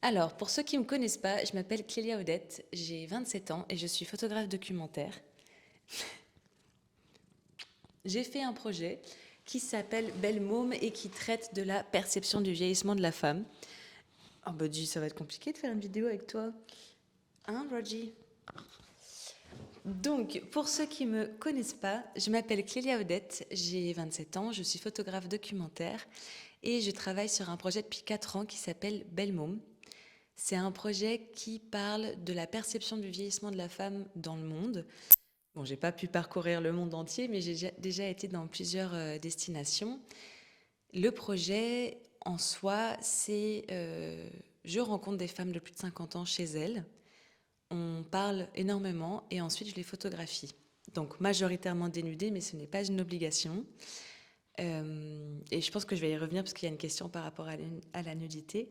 Alors, pour ceux qui ne me connaissent pas, je m'appelle Clélia Odette, j'ai 27 ans et je suis photographe documentaire. J'ai fait un projet qui s'appelle Belle Môme et qui traite de la perception du vieillissement de la femme. Oh bah dis, ça va être compliqué de faire une vidéo avec toi. Hein, Roger? Donc, pour ceux qui ne me connaissent pas, je m'appelle Clélia Odette, j'ai 27 ans, je suis photographe documentaire et je travaille sur un projet depuis 4 ans qui s'appelle Belle Môme. C'est un projet qui parle de la perception du vieillissement de la femme dans le monde. Bon, j'ai pas pu parcourir le monde entier, mais j'ai déjà été dans plusieurs destinations. Le projet, en soi, c'est je rencontre des femmes de plus de 50 ans chez elles. On parle énormément et ensuite je les photographie. Donc majoritairement dénudées, mais ce n'est pas une obligation. Et je pense que je vais y revenir parce qu'il y a une question par rapport à la nudité.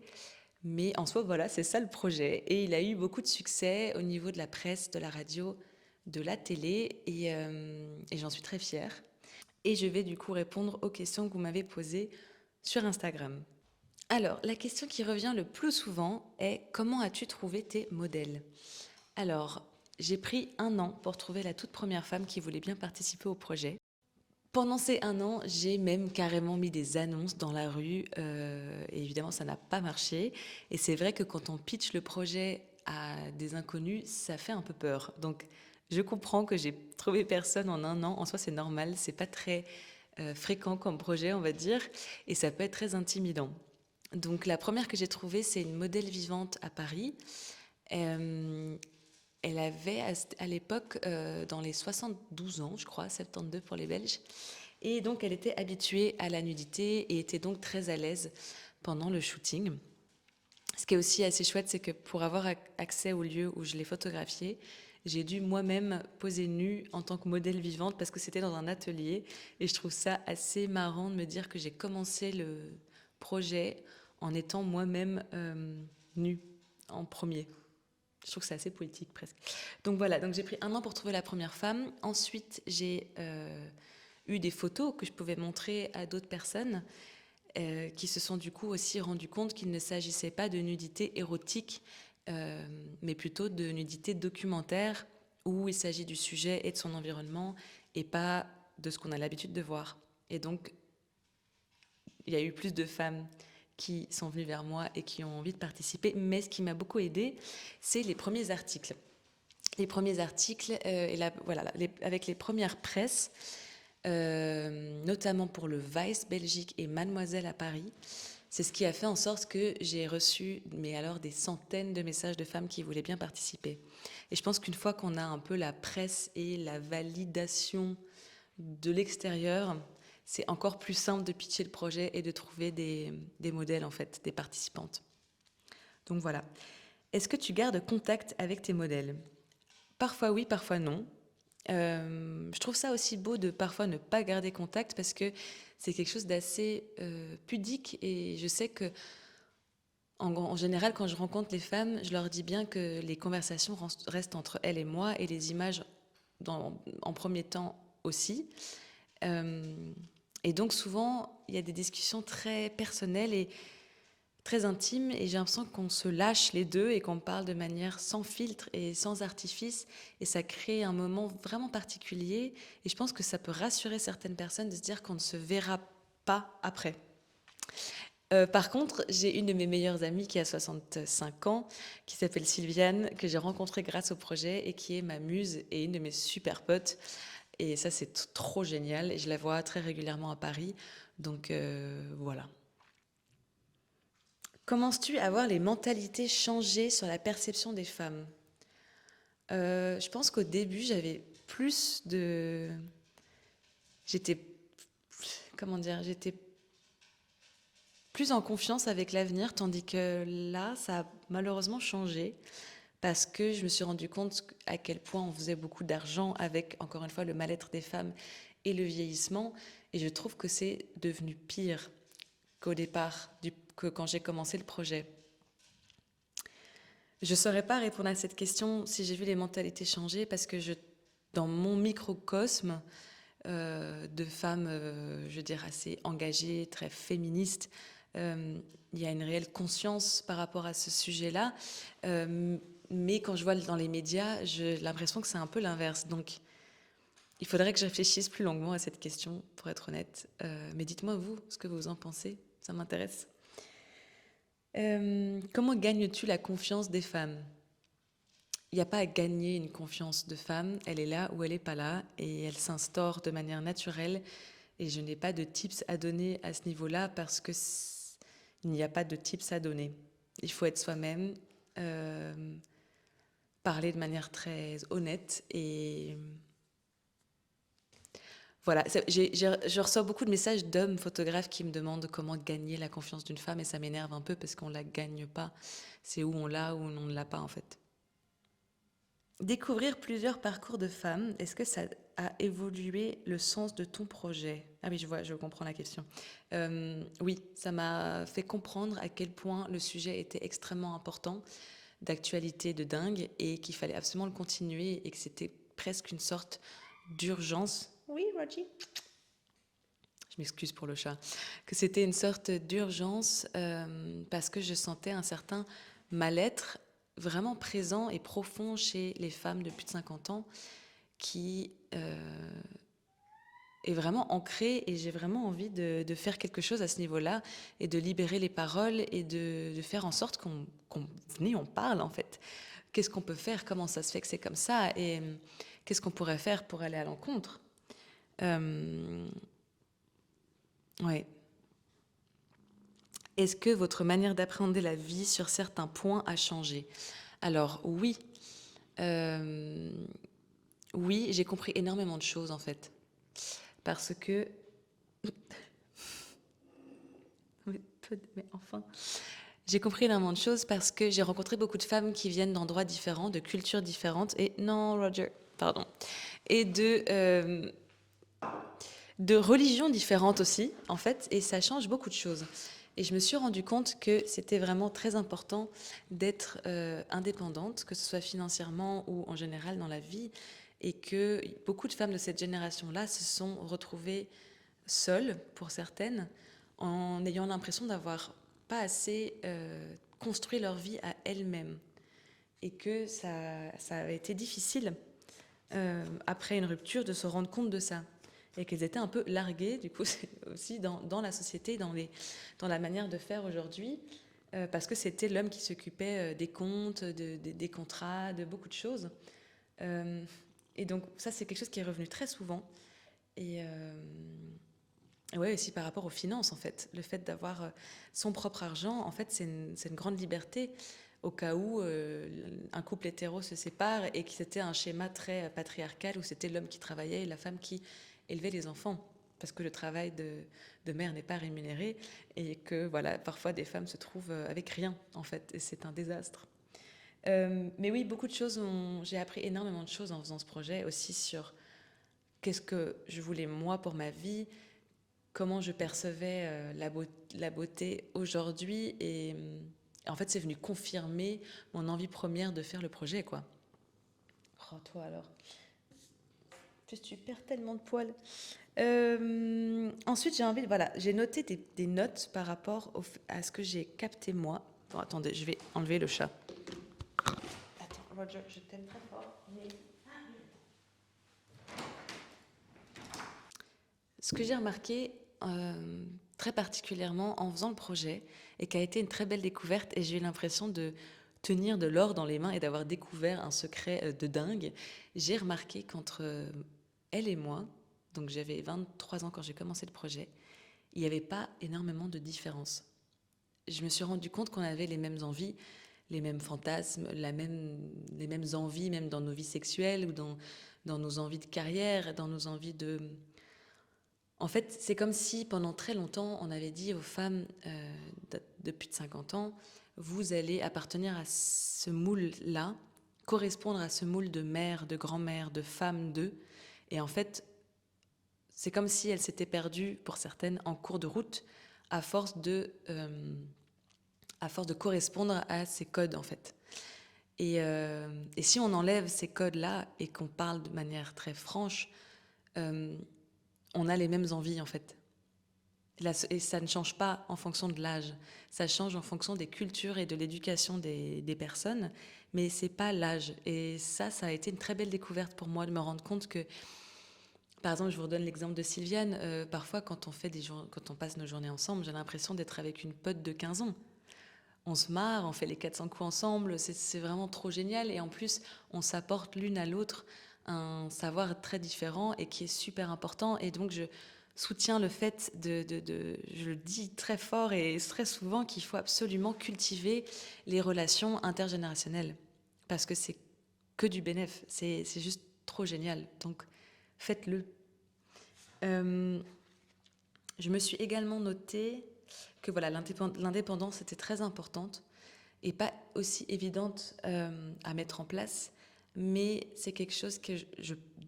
Mais en soi, voilà, c'est ça le projet. Et il a eu beaucoup de succès au niveau de la presse, de la radio, de la télé. Et j'en suis très fière. Et je vais du coup répondre aux questions que vous m'avez posées sur Instagram. Alors, la question qui revient le plus souvent est comment as-tu trouvé tes modèles? Alors, j'ai pris 1 an pour trouver la toute première femme qui voulait bien participer au projet. Pendant ces 1 an, j'ai même carrément mis des annonces dans la rue et évidemment ça n'a pas marché. Et c'est vrai que quand on pitch le projet à des inconnus, ça fait un peu peur. Donc je comprends que j'ai trouvé personne en 1 an. En soi c'est normal, c'est pas très fréquent comme projet on va dire et ça peut être très intimidant. Donc la première que j'ai trouvée c'est une modèle vivante à Paris. Euh, Elle avait à l'époque dans les 72 ans je crois, 72 pour les Belges. Et donc, elle était habituée à la nudité et était donc très à l'aise pendant le shooting. Ce qui est aussi assez chouette, c'est que pour avoir accès au lieu où je l'ai photographiée, j'ai dû moi-même poser nue en tant que modèle vivante parce que c'était dans un atelier. Et je trouve ça assez marrant de me dire que j'ai commencé le projet en étant moi-même nue en premier. Je trouve que c'est assez poétique presque. Donc voilà, donc j'ai pris 1 an pour trouver la première femme. Ensuite, j'ai eu des photos que je pouvais montrer à d'autres personnes qui se sont du coup aussi rendu compte qu'il ne s'agissait pas de nudité érotique, mais plutôt de nudité documentaire où il s'agit du sujet et de son environnement et pas de ce qu'on a l'habitude de voir. Et donc, il y a eu plus de femmes qui sont venues vers moi et qui ont envie de participer. Mais ce qui m'a beaucoup aidée, c'est les premiers articles. Les premiers articles, avec les premières presses, notamment pour le Vice Belgique et Mademoiselle à Paris. C'est ce qui a fait en sorte que j'ai reçu, mais alors des centaines de messages de femmes qui voulaient bien participer. Et je pense qu'une fois qu'on a un peu la presse et la validation de l'extérieur, c'est encore plus simple de pitcher le projet et de trouver des modèles, en fait, des participantes. Donc voilà. Est-ce que tu gardes contact avec tes modèles? Parfois oui, parfois non. Je trouve ça aussi beau de parfois ne pas garder contact parce que c'est quelque chose d'assez pudique et je sais que en général quand je rencontre les femmes, je leur dis bien que les conversations restent entre elles et moi et les images en premier temps aussi. Euh, et donc souvent il y a des discussions très personnelles et très intime et j'ai l'impression qu'on se lâche les deux et qu'on parle de manière sans filtre et sans artifice et ça crée un moment vraiment particulier et je pense que ça peut rassurer certaines personnes de se dire qu'on ne se verra pas après. Par contre, j'ai une de mes meilleures amies qui a 65 ans, qui s'appelle Sylviane, que j'ai rencontrée grâce au projet et qui est ma muse et une de mes super potes. Et ça, c'est trop génial. Et je la vois très régulièrement à Paris. Donc voilà. Commences-tu à voir les mentalités changer sur la perception des femmes? Je pense qu'au début, j'avais plus de... J'étais... Comment dire? J'étais plus en confiance avec l'avenir, tandis que là, ça a malheureusement changé parce que je me suis rendu compte à quel point on faisait beaucoup d'argent avec, encore une fois, le mal-être des femmes et le vieillissement. Et je trouve que c'est devenu pire qu'au départ, que quand j'ai commencé le projet. Je ne saurais pas répondre à cette question si j'ai vu les mentalités changer parce que dans mon microcosme de femmes, je veux dire, assez engagées, très féministes, Il y a une réelle conscience par rapport à ce sujet-là. Mais quand je vois dans les médias, j'ai l'impression que c'est un peu l'inverse. Donc, il faudrait que je réfléchisse plus longuement à cette question, pour être honnête. Mais dites-moi, vous, ce que vous en pensez. Ça m'intéresse. Comment gagnes-tu la confiance des femmes? Il n'y a pas à gagner une confiance de femme. Elle est là ou elle n'est pas là. Et elle s'instaure de manière naturelle. Et je n'ai pas de tips à donner à ce niveau-là parce que il n'y a pas de tips à donner. Il faut être soi-même, euh, parler de manière très honnête et voilà. Je reçois beaucoup de messages d'hommes photographes qui me demandent comment gagner la confiance d'une femme et ça m'énerve un peu parce qu'on la gagne pas. C'est où on l'a ou on ne l'a pas en fait. Découvrir plusieurs parcours de femmes, est-ce que ça a évolué le sens de ton projet? Ah oui, je vois, je comprends la question. Oui, ça m'a fait comprendre à quel point le sujet était extrêmement important, d'actualité de dingue, et qu'il fallait absolument le continuer, et que c'était presque une sorte d'urgence. Oui, Roger. Je m'excuse pour le chat. Que c'était une sorte d'urgence parce que je sentais un certain mal-être vraiment présent et profond chez les femmes de plus de 50 ans qui est vraiment ancré et j'ai vraiment envie de faire quelque chose à ce niveau-là et de libérer les paroles et de faire en sorte qu'on venez, on parle en fait. Qu'est-ce qu'on peut faire? Comment ça se fait que c'est comme ça? Et qu'est-ce qu'on pourrait faire pour aller à l'encontre? Ouais. Est-ce que votre manière d'appréhender la vie sur certains points a changé? Alors oui, euh, oui, j'ai compris énormément de choses en fait, parce que mais enfin, j'ai compris énormément de choses parce que j'ai rencontré beaucoup de femmes qui viennent d'endroits différents, de cultures différentes et non, Roger, pardon, et de religions différentes aussi en fait, et ça change beaucoup de choses. Et je me suis rendu compte que c'était vraiment très important d'être indépendante, que ce soit financièrement ou en général dans la vie, et que beaucoup de femmes de cette génération-là se sont retrouvées seules, pour certaines, en ayant l'impression d'avoir pas assez construit leur vie à elles-mêmes. Et que ça a été difficile, après une rupture, de se rendre compte de ça et qu'elles étaient un peu larguées, du coup, aussi dans la société, dans la manière de faire aujourd'hui, parce que c'était l'homme qui s'occupait des comptes, des contrats, de beaucoup de choses. Euh, et donc, ça, c'est quelque chose qui est revenu très souvent. Et ouais, aussi par rapport aux finances, en fait. Le fait d'avoir son propre argent, en fait, c'est une grande liberté au cas où un couple hétéro se sépare et que c'était un schéma très patriarcal où c'était l'homme qui travaillait et la femme qui élevait les enfants. Parce que le travail de mère n'est pas rémunéré et que voilà, parfois des femmes se trouvent avec rien, en fait, et c'est un désastre. Mais oui, beaucoup de choses, j'ai appris énormément de choses en faisant ce projet, aussi sur qu'est-ce que je voulais moi pour ma vie, comment je percevais la beauté aujourd'hui. Et en fait, c'est venu confirmer mon envie première de faire le projet, quoi. Oh, toi alors. Tu perds tellement de poils. Ensuite, j'ai envie, voilà, j'ai noté des notes par rapport à ce que j'ai capté moi. Bon, attendez, je vais enlever le chat. Attends, Roger, je t'aime très fort. Mais... Ce que j'ai remarqué très particulièrement en faisant le projet et qui a été une très belle découverte et j'ai eu l'impression de tenir de l'or dans les mains et d'avoir découvert un secret de dingue, j'ai remarqué qu'entre elle et moi, donc j'avais 23 ans quand j'ai commencé le projet, il n'y avait pas énormément de différence. Je me suis rendu compte qu'on avait les mêmes envies, les mêmes fantasmes, les mêmes envies, même dans nos vies sexuelles ou dans nos envies de carrière, dans nos envies de... En fait, c'est comme si pendant très longtemps, on avait dit aux femmes de plus de 50 ans, vous allez appartenir à ce moule-là, correspondre à ce moule de mère, de grand-mère, de femme d'eux. Et en fait, c'est comme si elles s'étaient perdues, pour certaines, en cours de route, à force de correspondre à ces codes, en fait. Et si on enlève ces codes-là et qu'on parle de manière très franche, on a les mêmes envies, en fait. Et ça ne change pas en fonction de l'âge. Ça change en fonction des cultures et de l'éducation des personnes, mais c'est pas l'âge. Et ça a été une très belle découverte pour moi de me rendre compte que, par exemple, je vous redonne l'exemple de Sylviane. Parfois, quand on passe nos journées ensemble, j'ai l'impression d'être avec une pote de 15 ans. On se marre, on fait les 400 coups ensemble, c'est vraiment trop génial. Et en plus, on s'apporte l'une à l'autre un savoir très différent et qui est super important. Et donc, je soutiens le fait je le dis très fort et très souvent, qu'il faut absolument cultiver les relations intergénérationnelles. Parce que c'est que du bénéf. C'est juste trop génial. Donc, faites-le. Euh, je me suis également noté que voilà, l'indépendance était très importante et pas aussi évidente à mettre en place, mais c'est quelque chose que,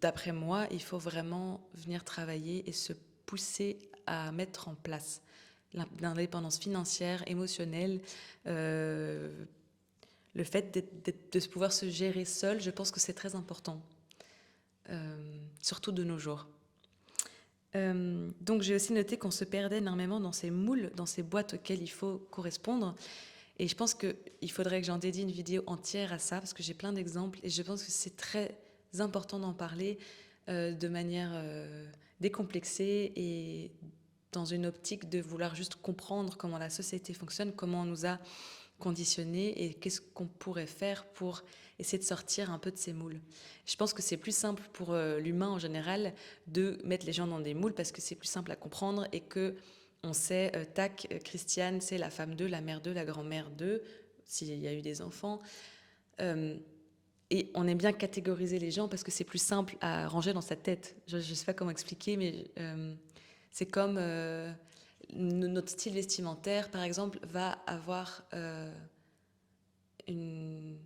d'après moi, il faut vraiment venir travailler et se pousser à mettre en place. L'indépendance financière, émotionnelle, le fait de pouvoir se gérer seul, je pense que c'est très important, surtout de nos jours. Donc j'ai aussi noté qu'on se perdait énormément dans ces moules, dans ces boîtes auxquelles il faut correspondre. Et je pense qu'il faudrait que j'en dédie une vidéo entière à ça, parce que j'ai plein d'exemples, et je pense que c'est très important d'en parler de manière décomplexée et dans une optique de vouloir juste comprendre comment la société fonctionne, comment on nous a conditionnés et qu'est-ce qu'on pourrait faire pour essayer de sortir un peu de ces moules. Je pense que c'est plus simple pour l'humain en général de mettre les gens dans des moules parce que c'est plus simple à comprendre et que on sait, tac, Christiane, c'est la femme d'eux, la mère d'eux, la grand-mère d'eux, s'il y a eu des enfants. Euh, et on aime bien catégoriser les gens parce que c'est plus simple à ranger dans sa tête. Je ne sais pas comment expliquer, mais c'est comme notre style vestimentaire, par exemple, va avoir une,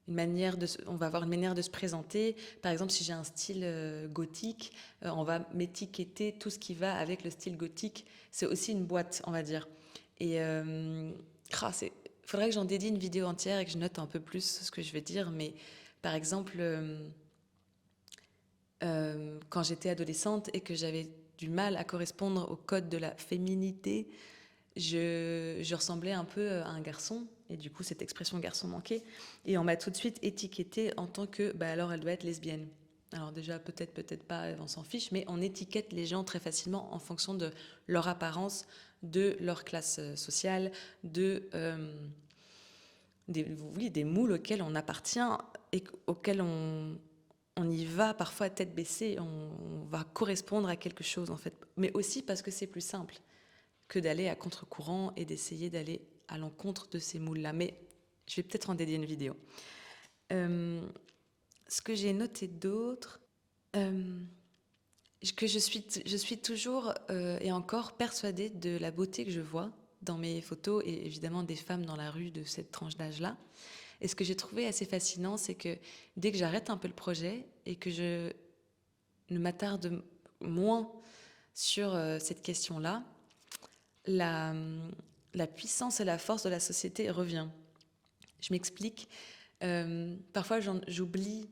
on va avoir une manière de se présenter. Par exemple, si j'ai un style gothique, on va m'étiqueter tout ce qui va avec le style gothique. C'est aussi une boîte, on va dire. Et faudrait que j'en dédie une vidéo entière et que je note un peu plus ce que je vais dire. Mais par exemple, quand j'étais adolescente et que j'avais du mal à correspondre au code de la féminité, je ressemblais un peu à un garçon, et du coup cette expression garçon manqué, et on m'a tout de suite étiquetée en tant que, bah alors elle doit être lesbienne. Alors déjà peut-être pas, on s'en fiche, mais on étiquette les gens très facilement en fonction de leur apparence, de leur classe sociale, des moules auxquels on appartient et auxquels on y va parfois tête baissée, on va correspondre à quelque chose en fait, mais aussi parce que c'est plus simple que d'aller à contre-courant et d'essayer d'aller à l'encontre de ces moules-là. Mais je vais peut-être en dédier une vidéo. Ce que j'ai noté d'autre, que je suis toujours et encore persuadée de la beauté que je vois dans mes photos et évidemment des femmes dans la rue de cette tranche d'âge-là. Et ce que j'ai trouvé assez fascinant, c'est que dès que j'arrête un peu le projet et que je ne m'attarde moins sur cette question-là, la, la puissance et la force de la société revient. Je m'explique. Parfois, j'oublie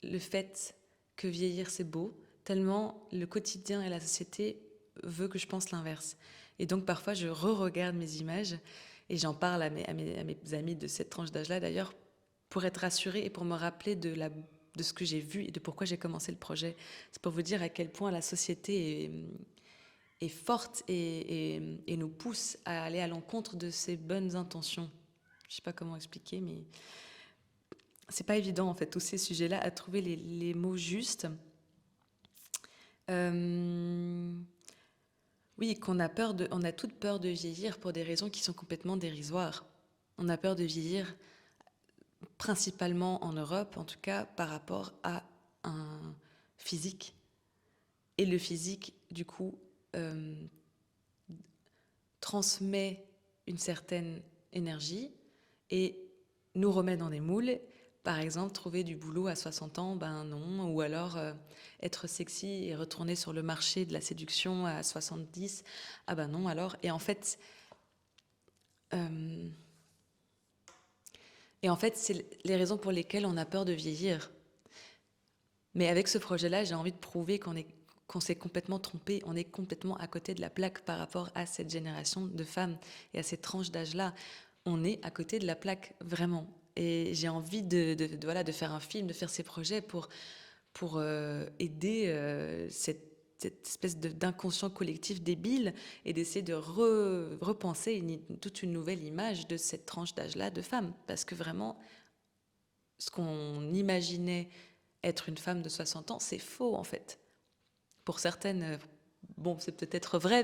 le fait que vieillir, c'est beau, tellement le quotidien et la société veut que je pense l'inverse. Et donc, parfois, je re-regarde mes images et j'en parle à mes amis de cette tranche d'âge-là, d'ailleurs, pour être rassurée et pour me rappeler de ce que j'ai vu et de pourquoi j'ai commencé le projet. C'est pour vous dire à quel point la société est forte et nous pousse à aller à l'encontre de ses bonnes intentions. Je ne sais pas comment expliquer, mais c'est pas évident en fait tous ces sujets-là à trouver les mots justes. Oui, on a toute peur de vieillir pour des raisons qui sont complètement dérisoires. On a peur de vieillir principalement en Europe, en tout cas par rapport à un physique. Et le physique, du coup, transmet une certaine énergie et nous remet dans des moules. Par exemple, trouver du boulot à 60 ans, ben non. Ou alors être sexy et retourner sur le marché de la séduction à 70, ah ben non alors. Et en fait, c'est les raisons pour lesquelles on a peur de vieillir. Mais avec ce projet-là, j'ai envie de prouver qu'on s'est complètement trompé, on est complètement à côté de la plaque par rapport à cette génération de femmes et à cette tranche d'âge-là. On est à côté de la plaque, vraiment. Et j'ai envie voilà, de faire un film, de faire ces projets pour aider cette espèce d'inconscient collectif débile et d'essayer de repenser toute une nouvelle image de cette tranche d'âge-là de femmes. Parce que vraiment, ce qu'on imaginait être une femme de 60 ans, c'est faux en fait. Pour certaines, bon, c'est peut-être vrai,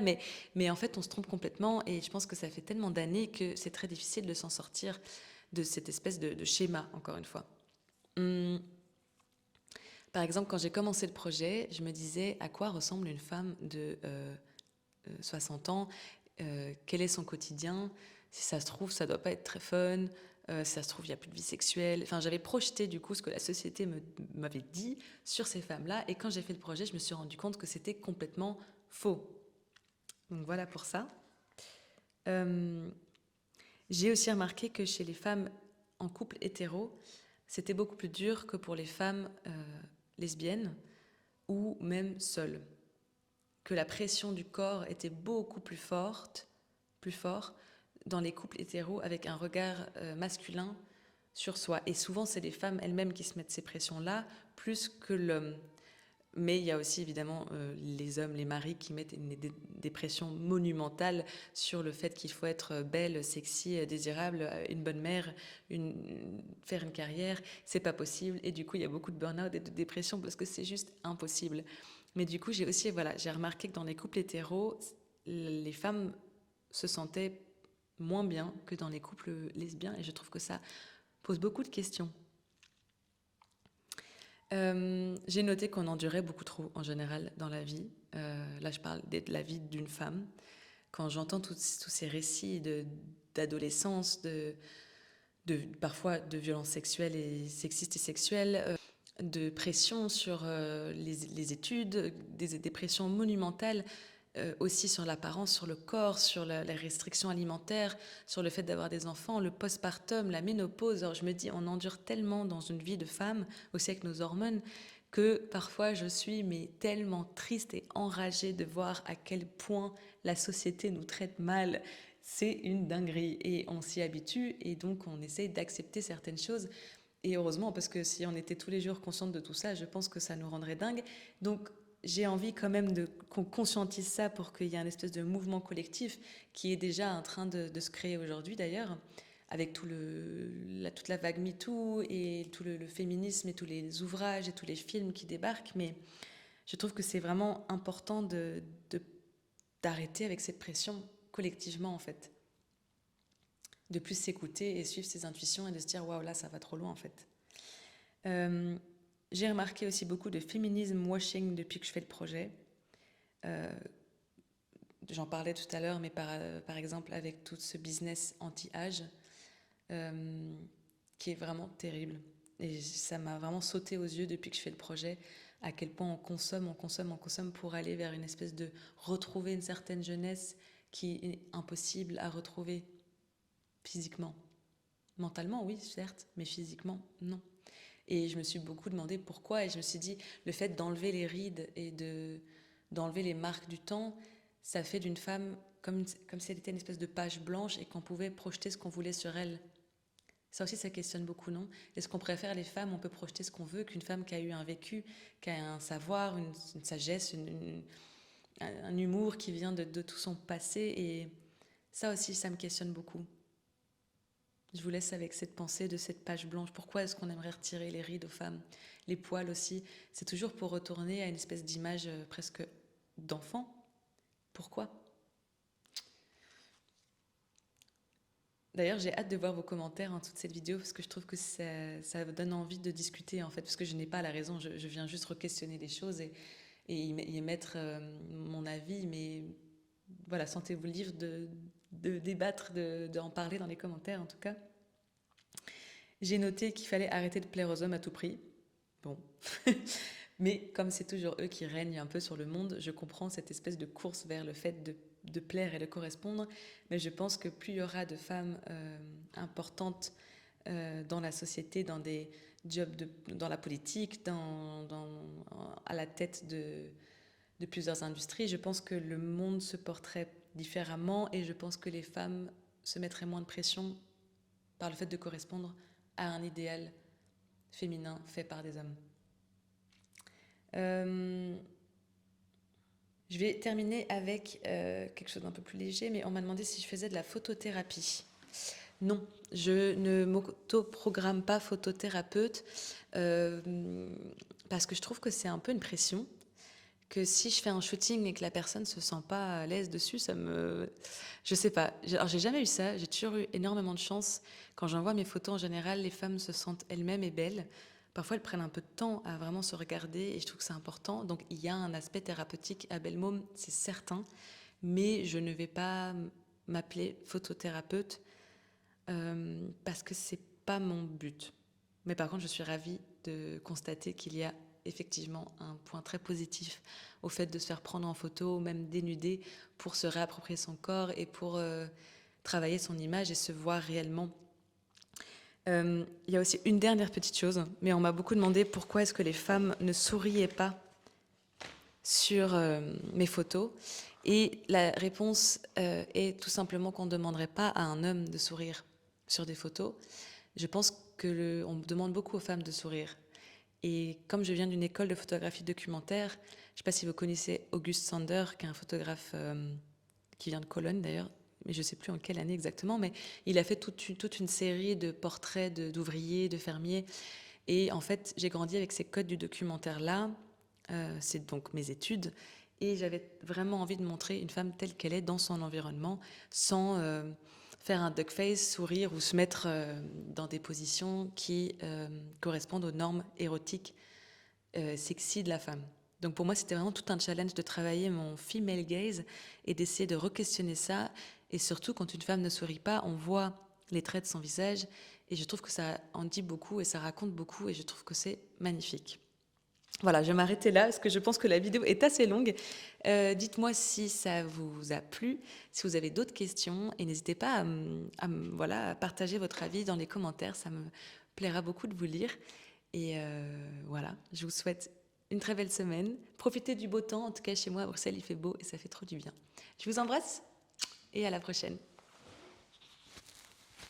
mais en fait, on se trompe complètement et je pense que ça fait tellement d'années que c'est très difficile de s'en sortir de cette espèce de schéma, encore une fois. Par exemple, quand j'ai commencé le projet, je me disais à quoi ressemble une femme de 60 ans, quel est son quotidien, si ça se trouve, ça doit pas être très fun, si ça se trouve, il n'y a plus de vie sexuelle. Enfin, j'avais projeté du coup ce que la société m'avait dit sur ces femmes-là, et quand j'ai fait le projet, je me suis rendu compte que c'était complètement faux. Donc voilà pour ça. J'ai aussi remarqué que chez les femmes en couple hétéro, c'était beaucoup plus dur que pour les femmes lesbiennes ou même seules. Que la pression du corps était beaucoup plus fort dans les couples hétéros avec un regard masculin sur soi. Et souvent, c'est les femmes elles-mêmes qui se mettent ces pressions-là plus que l'homme. Mais il y a aussi évidemment les hommes, les maris qui mettent des pressions monumentales sur le fait qu'il faut être belle, sexy, désirable, une bonne mère, faire une carrière. C'est pas possible. Et du coup, il y a beaucoup de burn-out et de dépression parce que c'est juste impossible. Mais du coup, j'ai remarqué que dans les couples hétéros, les femmes se sentaient moins bien que dans les couples lesbiens. Et je trouve que ça pose beaucoup de questions. J'ai noté qu'on endurait beaucoup trop en général dans la vie. Là, je parle de la vie d'une femme. Quand j'entends tous ces récits d'adolescence, parfois de violences sexuelles et sexistes et sexuelles, de pression sur les études, des pressions monumentales aussi sur l'apparence, sur le corps, sur les restrictions alimentaires, sur le fait d'avoir des enfants, le postpartum, la ménopause. Alors je me dis, on endure tellement dans une vie de femme, aussi avec nos hormones, que parfois je suis tellement triste et enragée de voir à quel point la société nous traite mal. C'est une dinguerie et on s'y habitue et donc on essaye d'accepter certaines choses. Et heureusement, parce que si on était tous les jours consciente de tout ça, je pense que ça nous rendrait dingue. Donc j'ai envie quand même qu'on conscientise ça pour qu'il y ait un espèce de mouvement collectif qui est déjà en train de se créer aujourd'hui d'ailleurs, avec toute la vague MeToo et tout le féminisme et tous les ouvrages et tous les films qui débarquent. Mais je trouve que c'est vraiment important d'arrêter avec cette pression collectivement en fait. De plus s'écouter et suivre ses intuitions et de se dire waouh, là ça va trop loin en fait. J'ai remarqué aussi beaucoup de féminisme washing depuis que je fais le projet. J'en parlais tout à l'heure, mais par exemple avec tout ce business anti-âge qui est vraiment terrible. Et ça m'a vraiment sauté aux yeux depuis que je fais le projet, à quel point on consomme pour aller vers une espèce de retrouver une certaine jeunesse qui est impossible à retrouver physiquement. Mentalement, oui, certes, mais physiquement, non. Et je me suis beaucoup demandé pourquoi, et je me suis dit, le fait d'enlever les rides et d'enlever les marques du temps, ça fait d'une femme comme si elle était une espèce de page blanche et qu'on pouvait projeter ce qu'on voulait sur elle. Ça aussi, ça questionne beaucoup, non? Est-ce qu'on préfère les femmes, on peut projeter ce qu'on veut, qu'une femme qui a eu un vécu, qui a un savoir, une sagesse, un humour qui vient de tout son passé? Et ça aussi, ça me questionne beaucoup. Je vous laisse avec cette pensée de cette page blanche. Pourquoi est-ce qu'on aimerait retirer les rides aux femmes? Les poils aussi. C'est toujours pour retourner à une espèce d'image presque d'enfant. Pourquoi? D'ailleurs, j'ai hâte de voir vos commentaires en toute cette vidéo parce que je trouve que ça donne envie de discuter en fait, parce que je n'ai pas la raison, je viens juste re-questionner les choses et y émettre mon avis, mais voilà, sentez-vous libre de débattre, d'en parler dans les commentaires en tout cas. J'ai noté qu'il fallait arrêter de plaire aux hommes à tout prix. Bon. Mais comme c'est toujours eux qui règnent un peu sur le monde, je comprends cette espèce de course vers le fait de plaire et de correspondre. Mais je pense que plus il y aura de femmes importantes dans la société, dans des jobs dans la politique, à la tête de plusieurs industries, je pense que le monde se porterait différemment et je pense que les femmes se mettraient moins de pression par le fait de correspondre à un idéal féminin fait par des hommes. Euh, je vais terminer avec quelque chose d'un peu plus léger, mais on m'a demandé si je faisais de la photothérapie. Non, je ne m'auto-programme pas photothérapeute parce que je trouve que c'est un peu une pression. Que si je fais un shooting et que la personne se sent pas à l'aise dessus, ça me... Je sais pas. Alors, j'ai jamais eu ça. J'ai toujours eu énormément de chance. Quand j'envoie mes photos, en général, les femmes se sentent elles-mêmes et belles. Parfois, elles prennent un peu de temps à vraiment se regarder et je trouve que c'est important. Donc, il y a un aspect thérapeutique à Belle Môme, c'est certain. Mais je ne vais pas m'appeler photothérapeute parce que c'est pas mon but. Mais par contre, je suis ravie de constater qu'il y a effectivement un point très positif au fait de se faire prendre en photo, même dénudé, pour se réapproprier son corps et pour travailler son image et se voir réellement. Il y a aussi une dernière petite chose, mais on m'a beaucoup demandé pourquoi est-ce que les femmes ne souriaient pas sur mes photos. Et la réponse est tout simplement qu'on ne demanderait pas à un homme de sourire sur des photos. Je pense qu'on demande beaucoup aux femmes de sourire. Et comme je viens d'une école de photographie documentaire, je ne sais pas si vous connaissez Auguste Sander, qui est un photographe qui vient de Cologne d'ailleurs, mais je ne sais plus en quelle année exactement, mais il a fait toute une série de portraits d'ouvriers, de fermiers. Et en fait, j'ai grandi avec ces codes du documentaire-là. C'est donc mes études. Et j'avais vraiment envie de montrer une femme telle qu'elle est dans son environnement, sans faire un duck face, sourire ou se mettre dans des positions qui correspondent aux normes érotiques sexy de la femme. Donc pour moi, c'était vraiment tout un challenge de travailler mon female gaze et d'essayer de re-questionner ça. Et surtout, quand une femme ne sourit pas, on voit les traits de son visage. Et je trouve que ça en dit beaucoup et ça raconte beaucoup. Et je trouve que c'est magnifique. Voilà, je vais m'arrêter là parce que je pense que la vidéo est assez longue. Dites-moi si ça vous a plu, si vous avez d'autres questions et n'hésitez pas voilà, à partager votre avis dans les commentaires. Ça me plaira beaucoup de vous lire. Et voilà, je vous souhaite une très belle semaine. Profitez du beau temps. En tout cas, chez moi à Bruxelles, il fait beau et ça fait trop du bien. Je vous embrasse et à la prochaine.